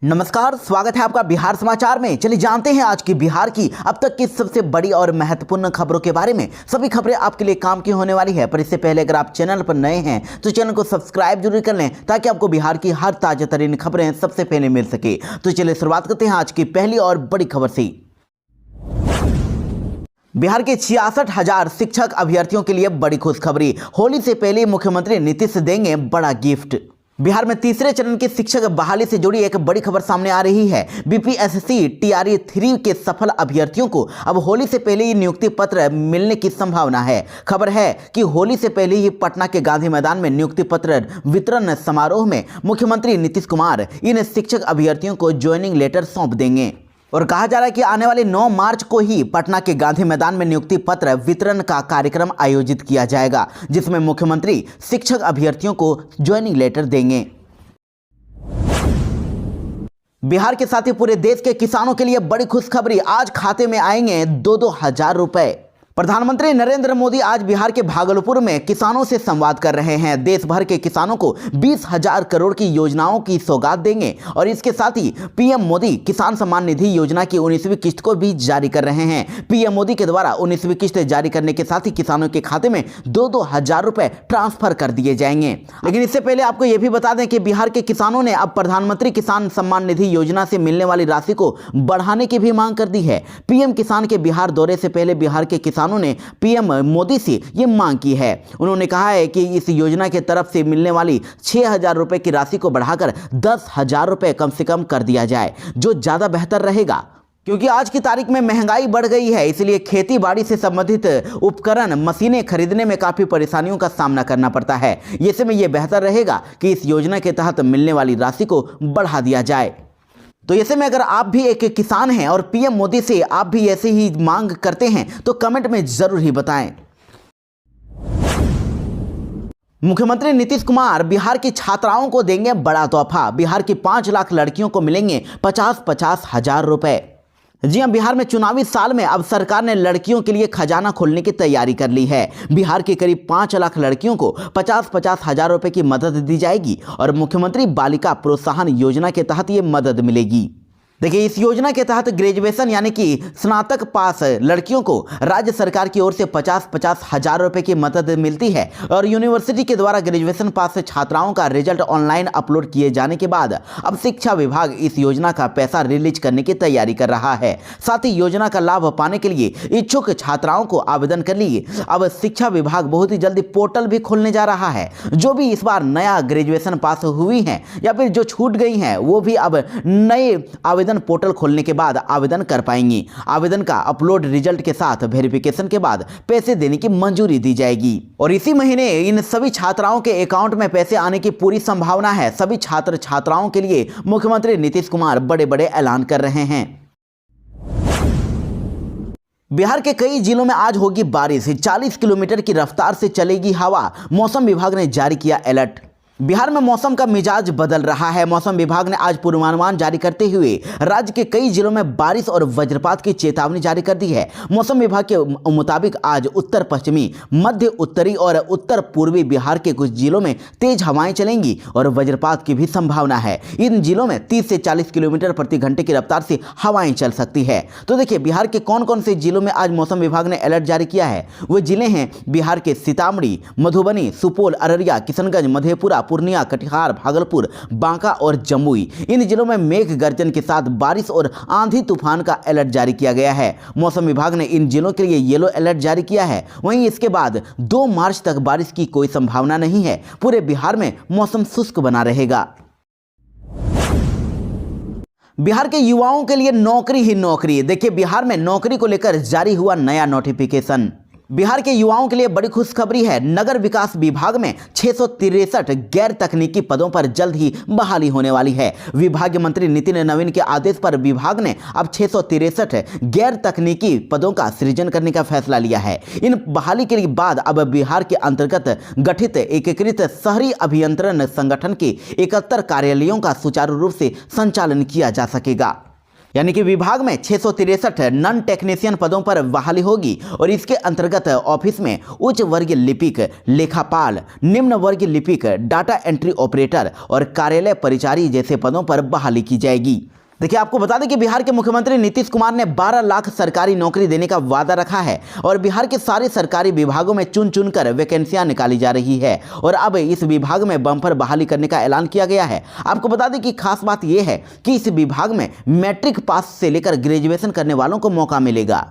नमस्कार, स्वागत है आपका बिहार समाचार में। चलिए जानते हैं आज की बिहार की अब तक की सबसे बड़ी और महत्वपूर्ण खबरों के बारे में। सभी खबरें आपके लिए काम की होने वाली है, पर इससे पहले अगर आप चैनल पर नए हैं तो चैनल को सब्सक्राइब जरूर कर लें ताकि आपको बिहार की हर ताजा तरीन खबरें सबसे पहले मिल सके। तो चलिए शुरुआत करते हैं आज की पहली और बड़ी खबर से। बिहार के 66,000 शिक्षक अभ्यर्थियों के लिए बड़ी खुशखबरी। होली से पहले मुख्यमंत्री नीतीश देंगे बड़ा गिफ्ट। बिहार में तीसरे चरण की शिक्षक बहाली से जुड़ी एक बड़ी खबर सामने आ रही है। बीपीएससी टीआरई 3 के सफल अभ्यर्थियों को अब होली से पहले ही नियुक्ति पत्र मिलने की संभावना है। खबर है कि होली से पहले ही पटना के गांधी मैदान में नियुक्ति पत्र वितरण समारोह में मुख्यमंत्री नीतीश कुमार इन शिक्षक अभ्यर्थियों को ज्वाइनिंग लेटर सौंप देंगे और कहा जा रहा है कि आने वाले 9 मार्च को ही पटना के गांधी मैदान में नियुक्ति पत्र वितरण का कार्यक्रम आयोजित किया जाएगा, जिसमें मुख्यमंत्री शिक्षक अभ्यर्थियों को ज्वाइनिंग लेटर देंगे। बिहार के साथ ही पूरे देश के किसानों के लिए बड़ी खुशखबरी। आज खाते में आएंगे 2-2 हजार रुपए। प्रधानमंत्री नरेंद्र मोदी आज बिहार के भागलपुर में किसानों से संवाद कर रहे हैं। देश भर के किसानों को 20,000 करोड़ की योजनाओं की सौगात देंगे और इसके साथ ही पीएम मोदी किसान सम्मान निधि योजना की 19वीं किस्त को भी जारी कर रहे हैं। पीएम मोदी के द्वारा 19वीं किस्त जारी करने के साथ ही किसानों के खाते में 2-2 हजार रुपए ट्रांसफर कर दिए जाएंगे। लेकिन इससे पहले आपको यह भी बता दें कि बिहार के किसानों ने अब प्रधानमंत्री किसान सम्मान निधि योजना से मिलने वाली राशि को बढ़ाने की भी मांग कर दी है। पीएम किसान के बिहार दौरे से पहले बिहार के किसानों ने पीएम मोदी से यह मांग की है। उन्होंने कहा है कि इस योजना के तरफ से मिलने वाली 6,000 रुपए की राशि को बढ़ाकर 10,000 रुपए कम से कम कर दिया जाए, जो ज्यादा बेहतर रहेगा, क्योंकि आज की तारीख में महंगाई बढ़ गई है। इसलिए खेती बाड़ी से संबंधित उपकरण मशीनें खरीदने में काफी परेशानियों का सामना करना पड़ता है। ऐसे में यह बेहतर रहेगा कि इस योजना के तहत मिलने वाली राशि को बढ़ा दिया जाए। तो ऐसे में अगर आप भी एक किसान हैं और पीएम मोदी से आप भी ऐसे ही मांग करते हैं तो कमेंट में जरूर ही बताएं। मुख्यमंत्री नीतीश कुमार बिहार की छात्राओं को देंगे बड़ा तोहफा। बिहार की 5 लाख लड़कियों को मिलेंगे 50-50 हजार रुपए। जी हां, बिहार में चुनावी साल में अब सरकार ने लड़कियों के लिए खजाना खोलने की तैयारी कर ली है। बिहार की करीब 5 लाख लड़कियों को 50-50 हजार रुपए की मदद दी जाएगी और मुख्यमंत्री बालिका प्रोत्साहन योजना के तहत ये मदद मिलेगी। देखिए, इस योजना के तहत ग्रेजुएशन यानी कि स्नातक पास लड़कियों को राज्य सरकार की ओर से 50-50 हजार रुपए की मदद मिलती है और यूनिवर्सिटी के द्वारा ग्रेजुएशन पास छात्राओं का रिजल्ट ऑनलाइन अपलोड किए जाने के बाद अब शिक्षा विभाग इस योजना का पैसा रिलीज करने की तैयारी कर रहा है। साथ ही योजना का लाभ पाने के लिए इच्छुक छात्राओं को आवेदन कर लिए अब शिक्षा विभाग बहुत ही जल्दी पोर्टल भी खोलने जा रहा है। जो भी इस बार नया ग्रेजुएशन पास हुई हैं या फिर जो छूट गई हैं, वो भी अब नए आवेदन पोर्टल खोलने के बाद आवेदन कर पाएंगी। आवेदन का अपलोड रिजल्ट के साथ वेरिफिकेशन के बाद पैसे देने की मंजूरी दी जाएगी और इसी महीने इन सभी छात्राओं के अकाउंट में पैसे आने की पूरी संभावना है। सभी छात्र छात्राओं के लिए मुख्यमंत्री नीतीश कुमार बड़े बड़े ऐलान कर रहे हैं। बिहार के कई जिलों में आज होगी बारिश। 40 किलोमीटर की रफ्तार से चलेगी हवा। मौसम विभाग ने जारी किया अलर्ट। बिहार में मौसम का मिजाज बदल रहा है। मौसम विभाग ने आज पूर्वानुमान जारी करते हुए राज्य के कई जिलों में बारिश और वज्रपात की चेतावनी जारी कर दी है। मौसम विभाग के मुताबिक आज उत्तर पश्चिमी, मध्य उत्तरी और उत्तर पूर्वी बिहार के कुछ जिलों में तेज हवाएं चलेंगी और वज्रपात की भी संभावना है। इन जिलों में 30 से 40 किलोमीटर प्रति घंटे की रफ्तार से हवाएं चल सकती है। तो देखिए, बिहार के कौन कौन से जिलों में आज मौसम विभाग ने अलर्ट जारी किया है। वो जिले हैं बिहार के सीतामढ़ी, मधुबनी, सुपौल, अररिया, किशनगंज, मधेपुरा, पूर्णिया, कटिहार, भागलपुर, बांका और जमुई। इन जिलों में मेघ गर्जन के साथ बारिश और आंधी तूफान का अलर्ट जारी किया गया है। मौसम विभाग ने इन जिलों के लिए येलो अलर्ट जारी किया है। वहीं इसके बाद 2 मार्च तक बारिश की कोई संभावना नहीं है। पूरे बिहार में मौसम शुष्क बना रहेगा। बिहार के युवाओं के लिए नौकरी ही नौकरी। देखिए, बिहार में नौकरी को लेकर जारी हुआ नया नोटिफिकेशन। बिहार के युवाओं के लिए बड़ी खुशखबरी है। नगर विकास विभाग में 663 गैर तकनीकी पदों पर जल्द ही बहाली होने वाली है। विभागीय मंत्री नितिन नवीन के आदेश पर विभाग ने अब 663 गैर तकनीकी पदों का सृजन करने का फैसला लिया है। इन बहाली के बाद अब बिहार के अंतर्गत गठित एकीकृत शहरी अभियंत्रण संगठन के 71 कार्यालयों का सुचारू रूप से संचालन किया जा सकेगा। यानी कि विभाग में 663 नॉन टेक्नीशियन पदों पर बहाली होगी और इसके अंतर्गत ऑफिस में उच्च वर्गीय लिपिक, लेखापाल, निम्न वर्गीय लिपिक, डाटा एंट्री ऑपरेटर और कार्यालय परिचारी जैसे पदों पर बहाली की जाएगी। देखिए, आपको बता दें कि बिहार के मुख्यमंत्री नीतीश कुमार ने 12 लाख सरकारी नौकरी देने का वादा रखा है और बिहार के सारे सरकारी विभागों में चुन चुनकर वैकेंसियां निकाली जा रही है और अब इस विभाग में बम्पर बहाली करने का ऐलान किया गया है। आपको बता दें कि खास बात यह है कि इस विभाग में मैट्रिक पास से लेकर ग्रेजुएशन करने वालों को मौका मिलेगा।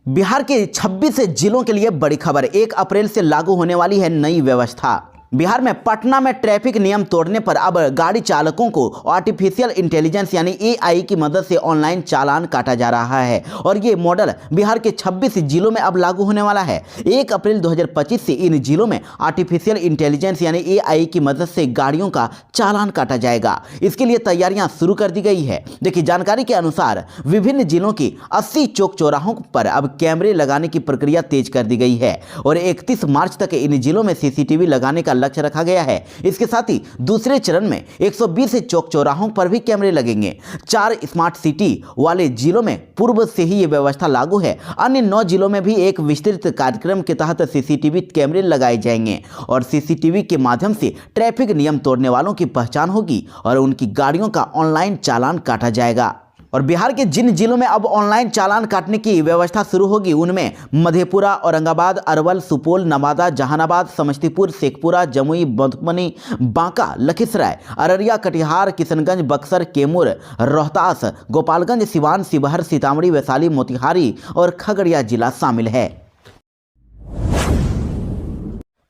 बिहार के 26 जिलों के लिए बड़ी खबर, 1 अप्रैल से लागू होने वाली है नई व्यवस्था। बिहार में पटना में ट्रैफिक नियम तोड़ने पर अब गाड़ी चालकों को आर्टिफिशियल इंटेलिजेंस यानी एआई की मदद से ऑनलाइन चालान काटा जा रहा है और ये मॉडल बिहार के 26 जिलों में अब लागू होने वाला है। 1 अप्रैल 2025 से इन जिलों में आर्टिफिशियल इंटेलिजेंस यानी एआई की मदद से गाड़ियों का चालान काटा जाएगा। इसके लिए तैयारियां शुरू कर दी गई है। देखिए, जानकारी के अनुसार विभिन्न जिलों की 80 चौक चौराहों पर अब कैमरे लगाने की प्रक्रिया तेज कर दी गई है और 31 मार्च तक इन जिलों में सीसीटीवी लगाने का लक्ष्य रखा गया है। इसके साथ ही दूसरे चरण में 120 चौक चौराहों पर भी कैमरे लगेंगे। 4 स्मार्ट सिटी वाले जिलों में पूर्व से ही यह व्यवस्था लागू है। अन्य 9 जिलों में भी एक विस्तृत कार्यक्रम के तहत सीसीटीवी कैमरे लगाए जाएंगे और सीसीटीवी के माध्यम से ट्रैफिक नियम तोड़ने वालों की पहचान होगी और उनकी गाड़ियों का ऑनलाइन चालान काटा जाएगा। और बिहार के जिन जिलों में अब ऑनलाइन चालान काटने की व्यवस्था शुरू होगी उनमें मधेपुरा, औरंगाबाद, अरवल, सुपौल, नवादा, जहानाबाद, समस्तीपुर, शेखपुरा, जमुई, मधुबनी, बांका, लखीसराय, अररिया, कटिहार, किशनगंज, बक्सर, कैमूर, रोहतास, गोपालगंज, सिवान, शिवहर, सीतामढ़ी, वैशाली, मोतिहारी और खगड़िया जिला शामिल है।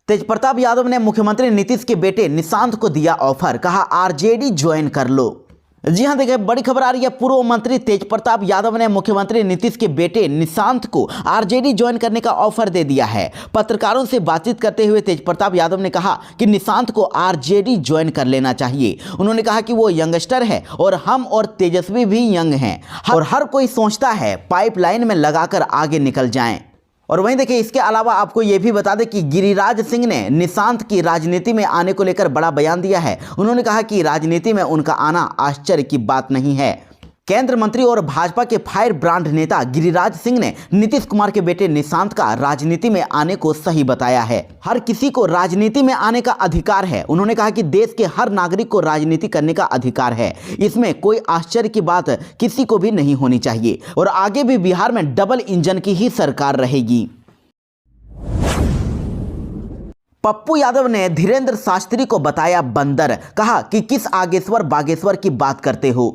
तेजप्रताप यादव ने मुख्यमंत्री नीतीश के बेटे निशांत को दिया ऑफर, कहा आरजेडी ज्वाइन कर लो। जी हां, देखिए, बड़ी खबर आ रही है। पूर्व मंत्री तेजप्रताप यादव ने मुख्यमंत्री नीतीश के बेटे निशांत को आरजेडी ज्वाइन करने का ऑफर दे दिया है। पत्रकारों से बातचीत करते हुए तेजप्रताप यादव ने कहा कि निशांत को आरजेडी ज्वाइन कर लेना चाहिए। उन्होंने कहा कि वो यंगस्टर है और हम और तेजस्वी भी यंग हैं और हर कोई सोचता है पाइपलाइन में लगाकर आगे निकल जाएं। और वहीं देखिए, इसके अलावा आपको यह भी बता दें कि गिरिराज सिंह ने निशांत की राजनीति में आने को लेकर बड़ा बयान दिया है। उन्होंने कहा कि राजनीति में उनका आना आश्चर्य की बात नहीं है। केंद्र मंत्री और भाजपा के फायर ब्रांड नेता गिरिराज सिंह ने नीतीश कुमार के बेटे निशांत का राजनीति में आने को सही बताया है। हर किसी को राजनीति में आने का अधिकार है। उन्होंने कहा कि देश के हर नागरिक को राजनीति करने का अधिकार है, इसमें कोई आश्चर्य की बात किसी को भी नहीं होनी चाहिए और आगे भी बिहार में डबल इंजन की ही सरकार रहेगी। पप्पू यादव ने धीरेन्द्र शास्त्री को बताया बंदर, कहा कि किस आगेश्वर बागेश्वर की बात करते हो।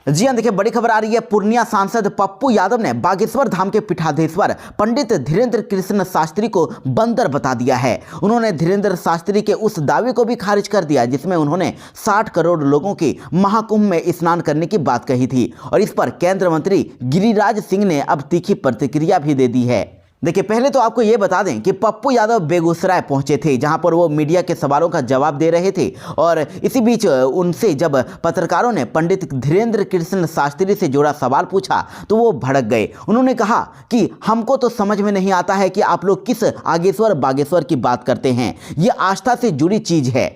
जी हां, देखिए, बड़ी खबर आ रही है। पूर्णिया सांसद पप्पू यादव ने बागेश्वर धाम के पीठाधीश्वर पंडित धीरेन्द्र कृष्ण शास्त्री को बंदर बता दिया है। उन्होंने धीरेन्द्र शास्त्री के उस दावे को भी खारिज कर दिया जिसमें उन्होंने 60 करोड़ लोगों की महाकुंभ में स्नान करने की बात कही थी और इस पर केंद्रीय मंत्री गिरिराज सिंह ने अब तीखी प्रतिक्रिया भी दे दी है। देखिए, पहले तो आपको ये बता दें कि पप्पू यादव बेगूसराय पहुंचे थे जहां पर वो मीडिया के सवालों का जवाब दे रहे थे और इसी बीच उनसे जब पत्रकारों ने पंडित धीरेन्द्र कृष्ण शास्त्री से जुड़ा सवाल पूछा तो वो भड़क गए। उन्होंने कहा कि हमको तो समझ में नहीं आता है कि आप लोग किस आगेश्वर बागेश्वर की बात करते हैं। ये आस्था से जुड़ी चीज है।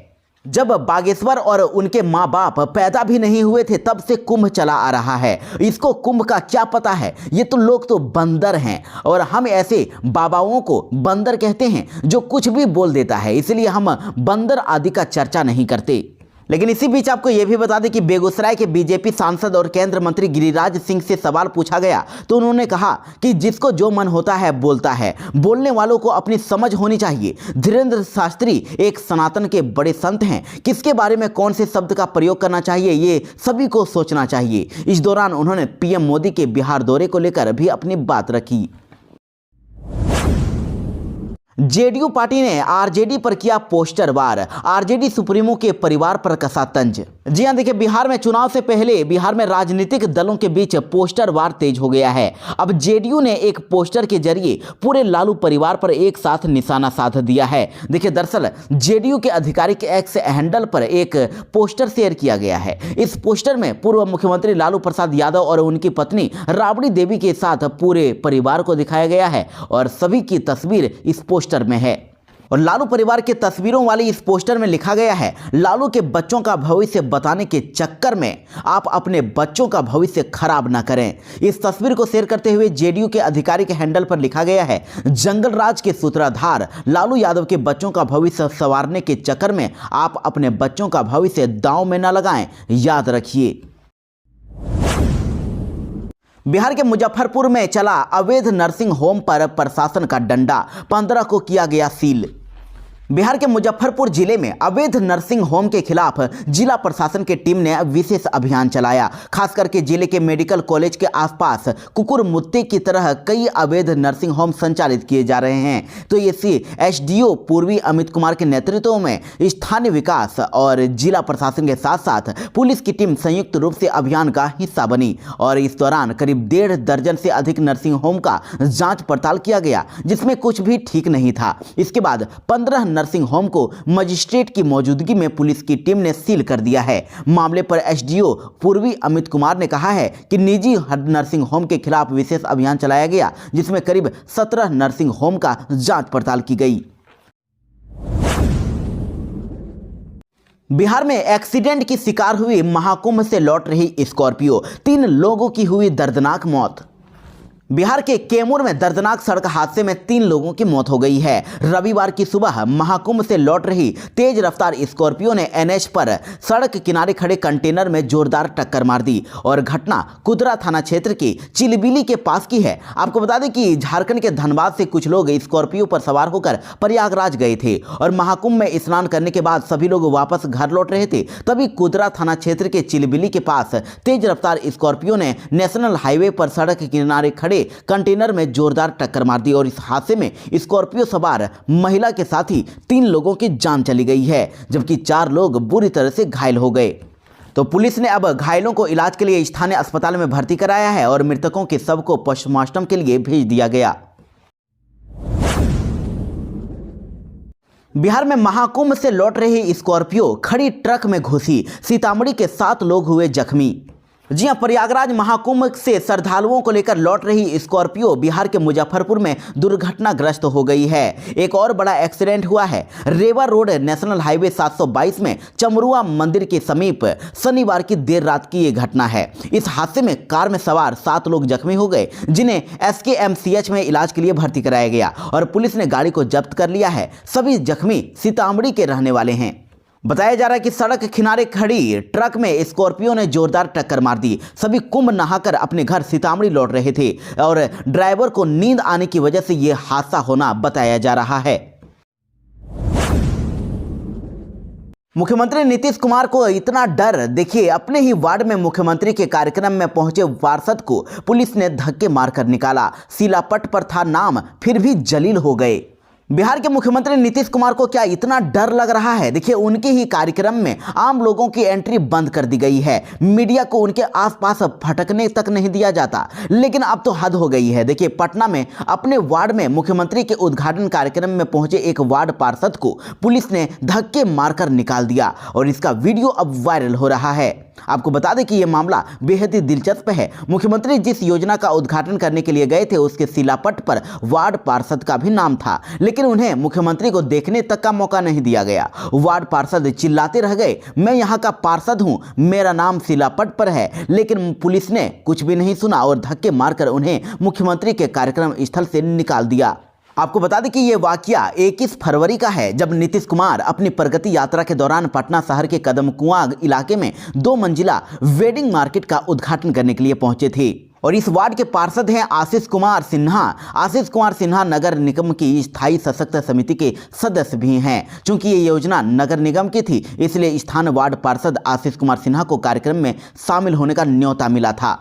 जब बागेश्वर और उनके माँ बाप पैदा भी नहीं हुए थे तब से कुंभ चला आ रहा है। इसको कुंभ का क्या पता है? ये तो लोग तो बंदर हैं और हम ऐसे बाबाओं को बंदर कहते हैं जो कुछ भी बोल देता है, इसलिए हम बंदर आदि का चर्चा नहीं करते। लेकिन इसी बीच आपको यह भी बता दें कि बेगूसराय के बीजेपी सांसद और केंद्रीय मंत्री गिरिराज सिंह से सवाल पूछा गया तो उन्होंने कहा कि जिसको जो मन होता है बोलता है, बोलने वालों को अपनी समझ होनी चाहिए। धीरेन्द्र शास्त्री एक सनातन के बड़े संत हैं, किसके बारे में कौन से शब्द का प्रयोग करना चाहिए ये सभी को सोचना चाहिए। इस दौरान उन्होंने पीएम मोदी के बिहार दौरे को लेकर भी अपनी बात रखी। जेडीयू पार्टी ने आरजेडी पर किया पोस्टर वार, आरजेडी सुप्रीमो के परिवार पर कसा तंज। जी हां, देखिए, बिहार में चुनाव से पहले बिहार में राजनीतिक दलों के बीच पोस्टर वार तेज हो गया है। अब जेडीयू ने एक पोस्टर के जरिए पूरे लालू परिवार पर एक साथ निशाना साध दिया है। देखिए, दरअसल जेडीयू के आधिकारिक एक्स हैंडल पर एक पोस्टर शेयर किया गया है। इस पोस्टर में पूर्व मुख्यमंत्री लालू प्रसाद यादव और उनकी पत्नी राबड़ी देवी के साथ पूरे परिवार को दिखाया गया है और सभी की तस्वीर इस पोस्टर में है। और लालू परिवार के तस्वीरों वाली इस पोस्टर में लिखा गया है, लालू के बच्चों का भविष्य बताने के चक्कर में आप अपने बच्चों का भविष्य खराब ना करें। इस तस्वीर को शेयर करते हुए जेडीयू के आधिकारिक हैंडल पर लिखा गया है, जंगल राज के सूत्रधार लालू यादव के बच्चों का भविष्य संवारने के चक्कर में आप अपने बच्चों का भविष्य दांव में न लगाएं, याद रखिए। बिहार के मुजफ्फरपुर में चला अवैध नर्सिंग होम पर प्रशासन का डंडा, 15 को किया गया सील। बिहार के मुजफ्फरपुर जिले में अवैध नर्सिंग होम के खिलाफ जिला प्रशासन की टीम ने विशेष अभियान चलाया। खास करके जिले के मेडिकल कॉलेज के आसपास कुकुर मुत्ते की तरह कई अवैध नर्सिंग होम संचालित किए जा रहे हैं। तो ये एसडीओ पूर्वी अमित कुमार के नेतृत्व में स्थानीय विकास और जिला प्रशासन के साथ साथ पुलिस की टीम संयुक्त रूप से अभियान का हिस्सा बनी और इस दौरान करीब 1.5 दर्जन से अधिक नर्सिंग होम का जाँच पड़ताल किया गया, जिसमें कुछ भी ठीक नहीं था। इसके बाद 15 नर्सिंग होम को मजिस्ट्रेट की मौजूदगी में पुलिस की टीम ने सील कर दिया है। मामले पर एसडीओ पूर्वी अमित कुमार ने कहा है कि निजी नर्सिंग होम के खिलाफ विशेष अभियान चलाया गया, जिसमें करीब 17 नर्सिंग होम का जांच पड़ताल की गई। बिहार में एक्सीडेंट की शिकार हुई महाकुंभ से लौट रही स्कॉर्पियो, 3 लोगों की हुई दर्दनाक मौत। बिहार के कैमूर में दर्दनाक सड़क हादसे में 3 लोगों की मौत हो गई है। रविवार की सुबह महाकुंभ से लौट रही तेज रफ्तार स्कॉर्पियो ने एनएच पर सड़क किनारे खड़े कंटेनर में जोरदार टक्कर मार दी और घटना कुदरा थाना क्षेत्र की चिलबिली के पास की है। आपको बता दें कि झारखंड के धनबाद से कुछ लोग स्कॉर्पियो पर सवार होकर प्रयागराज गए थे और महाकुंभ में स्नान करने के बाद सभी लोग वापस घर लौट रहे थे। तभी कुदरा थाना क्षेत्र के चिलबिली के पास तेज रफ्तार स्कॉर्पियो ने नेशनल हाईवे पर सड़क किनारे खड़े कंटेनर में जोरदार टक्कर मार दी और इस हादसे में स्कॉर्पियो सवार महिला के साथ ही 3 लोगों की जान चली गई है, जबकि 4 लोग बुरी तरह से घायल हो गए। तो पुलिस ने अब घायलों को इलाज के लिए स्थानीय अस्पताल में भर्ती कराया है और मृतकों के शव को पोस्टमार्टम के लिए भेज दिया गया। बिहार में महाकुंभ से लौट रही स्कॉर्पियो खड़ी ट्रक में घुसी, सीतामढ़ी के 7 लोग हुए जख्मी। जी हां, प्रयागराज महाकुंभ से श्रद्धालुओं को लेकर लौट रही स्कॉर्पियो बिहार के मुजफ्फरपुर में दुर्घटनाग्रस्त हो गई है। एक और बड़ा एक्सीडेंट हुआ है। रेवा रोड नेशनल हाईवे 722 में चमरुआ मंदिर के समीप शनिवार की देर रात की ये घटना है। इस हादसे में कार में सवार 7 लोग जख्मी हो गए, जिन्हें एसकेएमसीएच में इलाज के लिए भर्ती कराया गया और पुलिस ने गाड़ी को जब्त कर लिया है। सभी जख्मी सीतामढ़ी के रहने वाले हैं। बताया जा रहा है कि सड़क किनारे खड़ी ट्रक में स्कॉर्पियो ने जोरदार टक्कर मार दी। सभी कुंभ नहाकर अपने घर सीतामढ़ी लौट रहे थे और ड्राइवर को नींद आने की वजह से यह हादसा होना बताया जा रहा है। मुख्यमंत्री नीतीश कुमार को इतना डर, देखिए अपने ही वार्ड में मुख्यमंत्री के कार्यक्रम में पहुंचे पार्षद को पुलिस ने धक्के मारकर निकाला। सिलापट पर था नाम, फिर भी जलील हो गए। बिहार के मुख्यमंत्री नीतीश कुमार को क्या इतना डर लग रहा है? देखिए उनके ही कार्यक्रम में आम लोगों की एंट्री बंद कर दी गई है। मीडिया को उनके आसपास फटकने तक नहीं दिया जाता। लेकिन अब तो हद हो गई है। देखिए पटना में अपने वार्ड में मुख्यमंत्री के उद्घाटन कार्यक्रम में पहुंचे एक वार्ड पार्षद को पुलिस ने धक्के मारकर निकाल दिया और इसका वीडियो अब वायरल हो रहा है। आपको बता दें कि यह मामला बेहद ही दिलचस्प है। मुख्यमंत्री जिस योजना का उद्घाटन करने के लिए गए थे उसके शिलापट पर वार्ड पार्षद का भी नाम था, लेकिन उन्हें मुख्यमंत्री को देखने तक का मौका नहीं दिया गया। वार्ड पार्षद चिल्लाते रह गए, मैं यहाँ का पार्षद हूँ, मेरा नाम शिलापट पर है। लेकिन पुलिस ने कुछ भी नहीं सुना और धक्के मारकर उन्हें मुख्यमंत्री के कार्यक्रम स्थल से निकाल दिया। आपको बता दें कि यह वाकया 21 फरवरी का है, जब नीतीश कुमार अपनी प्रगति यात्रा के दौरान पटना शहर के कदमकुआं इलाके में 2 मंजिला वेडिंग मार्केट का उद्घाटन करने के लिए पहुंचे थे। और इस वार्ड के पार्षद हैं आशीष कुमार सिन्हा। आशीष कुमार सिन्हा नगर निगम की स्थायी सशक्त समिति के सदस्य भी हैं। चूंकि ये योजना नगर निगम की थी, इसलिए स्थानीय वार्ड पार्षद आशीष कुमार सिन्हा को कार्यक्रम में शामिल होने का न्योता मिला था।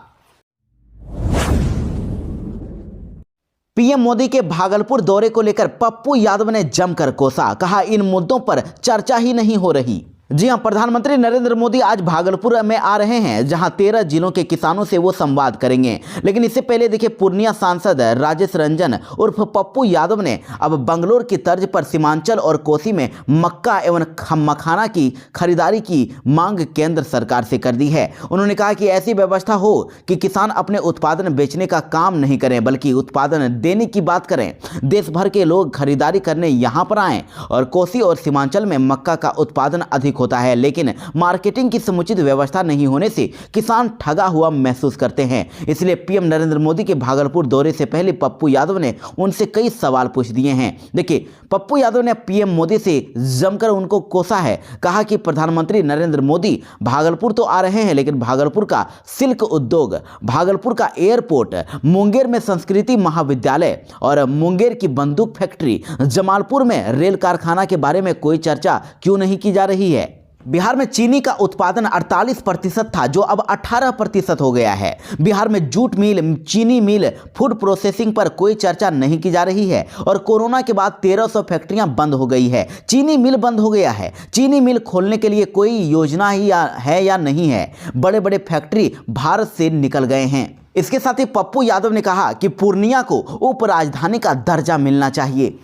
पीएम मोदी के भागलपुर दौरे को लेकर पप्पू यादव ने जमकर कोसा, कहा इन मुद्दों पर चर्चा ही नहीं हो रही। जी हां, प्रधानमंत्री नरेंद्र मोदी आज भागलपुर में आ रहे हैं, जहां 13 जिलों के किसानों से वो संवाद करेंगे। लेकिन इससे पहले देखिए, पूर्णिया सांसद राजेश रंजन उर्फ पप्पू यादव ने अब बंगलोर की तर्ज पर सीमांचल और कोसी में मक्का एवं मखाना की खरीदारी की मांग केंद्र सरकार से कर दी है। उन्होंने कहा कि ऐसी व्यवस्था हो कि किसान अपने उत्पादन बेचने का काम नहीं करें, बल्कि उत्पादन देने की बात करें। देश भर के लोग खरीदारी करने यहाँ पर आएँ और कोसी और सीमांचल में मक्का का उत्पादन अधिक होता है, लेकिन मार्केटिंग की समुचित व्यवस्था नहीं होने से किसान ठगा हुआ महसूस करते हैं। इसलिए पीएम नरेंद्र मोदी के भागलपुर दौरे से पहले पप्पू यादव ने उनसे कई सवाल पूछ दिए हैं। देखिए, पप्पू यादव ने पीएम मोदी से जमकर उनको कोसा है। कहा कि प्रधानमंत्री नरेंद्र मोदी भागलपुर तो आ रहे हैं, लेकिन भागलपुर का सिल्क उद्योग, भागलपुर का एयरपोर्ट, मुंगेर में संस्कृति महाविद्यालय और मुंगेर की बंदूक फैक्ट्री, जमालपुर में रेल कारखाना के बारे में कोई चर्चा क्यों नहीं की जा रही है। बिहार में चीनी का उत्पादन 48% था, जो अब 18% हो गया है। बिहार में जूट मिल, चीनी मिल, फूड प्रोसेसिंग पर कोई चर्चा नहीं की जा रही है। और कोरोना के बाद 1300 फैक्ट्रियां बंद हो गई है, चीनी मिल बंद हो गया है। चीनी मिल खोलने के लिए कोई योजना ही है या नहीं है। बड़े बड़े फैक्ट्री भारत से निकल गए हैं। इसके साथ ही पप्पू यादव ने कहा कि पूर्णिया को उपराजधानी का दर्जा मिलना चाहिए।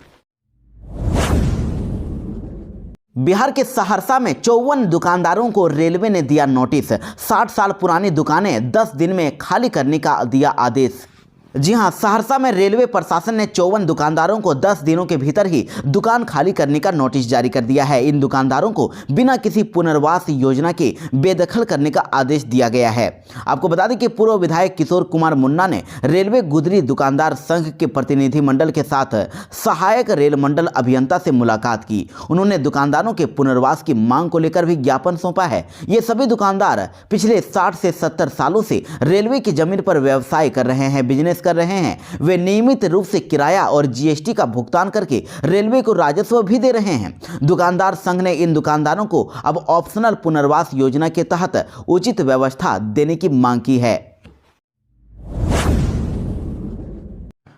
बिहार के सहरसा में 54 दुकानदारों को रेलवे ने दिया नोटिस। 60 साल पुरानी दुकानें 10 दिन में खाली करने का दिया आदेश। जी हां, सहरसा में रेलवे प्रशासन ने 54 दुकानदारों को 10 दिनों के भीतर ही दुकान खाली करने का नोटिस जारी कर दिया है। इन दुकानदारों को बिना किसी पुनर्वास योजना के बेदखल करने का आदेश दिया गया है। आपको बता दें कि पूर्व विधायक किशोर कुमार मुन्ना ने रेलवे गुदरी दुकानदार संघ के प्रतिनिधिमंडल के साथ सहायक रेल मंडल अभियंता से मुलाकात की। उन्होंने दुकानदारों के पुनर्वास की मांग को लेकर भी ज्ञापन सौंपा है। ये सभी दुकानदार पिछले 60 से 70 सालों से रेलवे की जमीन पर व्यवसाय कर रहे हैं, बिजनेस कर रहे हैं। वे नियमित रूप से किराया और जीएसटी का भुगतान करके रेलवे को राजस्व भी दे रहे हैं। दुकानदार संघ ने इन दुकानदारों को अब ऑप्शनल पुनर्वास योजना के तहत उचित व्यवस्था देने की मांग की है।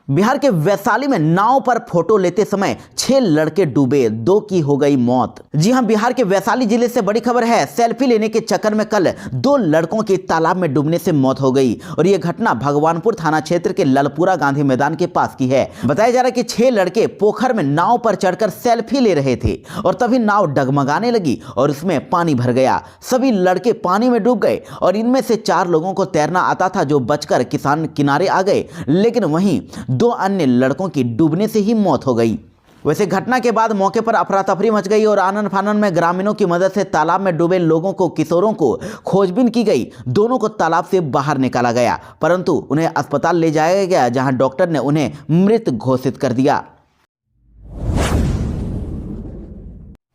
बिहार के वैशाली में नाव पर फोटो लेते समय 6 लड़के डूबे, 2 की हो गई मौत। जी हां, बिहार के वैशाली जिले से बड़ी खबर है। सेल्फी लेने के चक्कर में कल 2 लड़कों की तालाब में डूबने से मौत हो गई और यह घटना भगवानपुर थाना क्षेत्र के ललपुरा गांधी मैदान के पास की है। बताया जा रहा है कि 6 लड़के पोखर में नाव पर चढ़कर सेल्फी ले रहे थे और तभी नाव डगमगाने लगी और उसमें पानी भर गया। सभी लड़के पानी में डूब गए और इनमें से 4 लोगों को तैरना आता था, जो बचकर किसान किनारे आ गए, लेकिन वहीं 2 अन्य लड़कों की डूबने से ही मौत हो गई। वैसे घटना के बाद मौके पर अफरा तफरी मच गई और आनन फानन में ग्रामीणों की मदद से तालाब में डूबे लोगों को, किशोरों को खोजबीन की गई। दोनों को तालाब से बाहर निकाला गया, परंतु उन्हें अस्पताल ले जाया गया, जहां डॉक्टर ने उन्हें मृत घोषित कर दिया।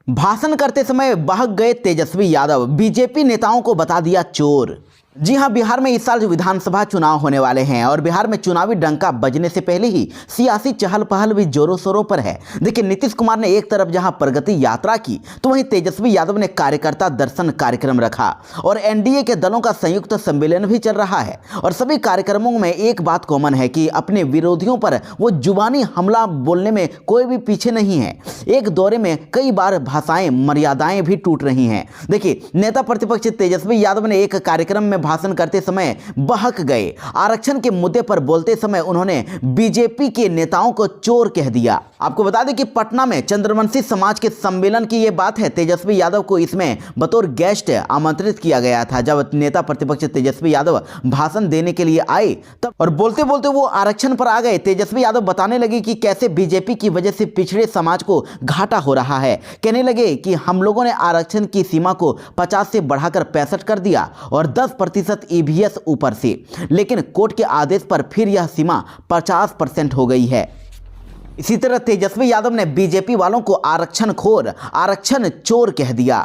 भाषण करते समय बहक गए तेजस्वी यादव, बीजेपी नेताओं को बता दिया चोर। जी हां, बिहार में इस साल जो विधानसभा चुनाव होने वाले हैं और बिहार में चुनावी डंका बजने से पहले ही सियासी चहल पहल भी जोरों शोरों पर है। देखिए, नीतीश कुमार ने एक तरफ जहां प्रगति यात्रा की, तो वहीं तेजस्वी यादव ने कार्यकर्ता दर्शन कार्यक्रम रखा और एनडीए के दलों का संयुक्त सम्मेलन भी चल रहा है। और सभी कार्यक्रमों में एक बात कॉमन है कि अपने विरोधियों पर वो जुबानी हमला बोलने में कोई भी पीछे नहीं है। एक दौरे में कई बार भाषाएं, मर्यादाएं भी टूट रही हैं। देखिए, नेता प्रतिपक्ष तेजस्वी यादव ने एक कार्यक्रम में भाषण करते समय बहक गए। आरक्षण के मुद्दे पर बोलते समय उन्होंने बीजेपी के नेताओं को चोर कह दिया। आपको बता दें कि पटना में चंद्रवंशी समाज के सम्मेलन की यह बात है। तेजस्वी यादव को इसमें बतौर गेस्ट आमंत्रित किया गया था। जब नेता प्रतिपक्ष तेजस्वी यादव भाषण देने के लिए आए तब और बोलते बोलते वो आरक्षण पर आ गए। तेजस्वी यादव बताने लगे कि कैसे बीजेपी की वजह से पिछड़े समाज को घाटा हो रहा है। कहने लगे कि हम लोगों ने आरक्षण की सीमा को 50 से बढ़ाकर 65 कर दिया और 10% ईवीएस ऊपर से, लेकिन कोर्ट के आदेश पर फिर यह सीमा 50% हो गई है। इसी तरह तेजस्वी यादव ने बीजेपी वालों को आरक्षण खोर, आरक्षण चोर कह दिया।